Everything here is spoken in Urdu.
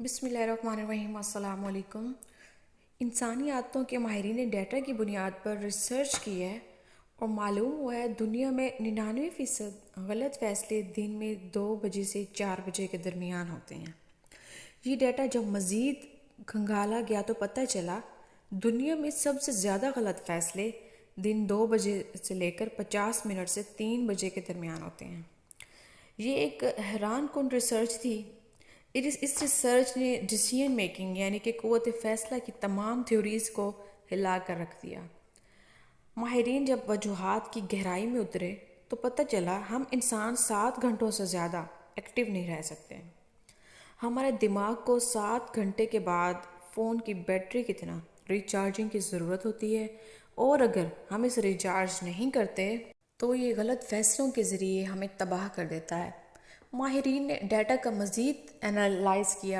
بسم اللہ الرحمن الرحیم۔ السلام علیکم۔ انسانی عادتوں کے ماہرین نے ڈیٹا کی بنیاد پر ریسرچ کی ہے اور معلوم ہوا ہے دنیا میں 99% غلط فیصلے دن میں 2 بجے سے 4 بجے کے درمیان ہوتے ہیں۔ یہ ڈیٹا جب مزید کھنگالا گیا تو پتہ چلا دنیا میں سب سے زیادہ غلط فیصلے دن 2 بجے سے لے کر 50 منٹ سے 3 بجے کے درمیان ہوتے ہیں۔ یہ ایک حیران کن ریسرچ تھی۔ اس ریسرچ نے ڈیسیژن میکنگ یعنی کہ قوت فیصلہ کی تمام تھیوریز کو ہلا کر رکھ دیا۔ ماہرین جب وجوہات کی گہرائی میں اترے تو پتہ چلا ہم انسان 7 گھنٹوں سے زیادہ ایکٹیو نہیں رہ سکتے۔ ہمارے دماغ کو 7 گھنٹے کے بعد فون کی بیٹری کتنا ریچارجنگ کی ضرورت ہوتی ہے، اور اگر ہم اسے ریچارج نہیں کرتے تو یہ غلط فیصلوں کے ذریعے ہمیں تباہ کر دیتا ہے۔ ماہرین نے ڈیٹا کا مزید انالائز کیا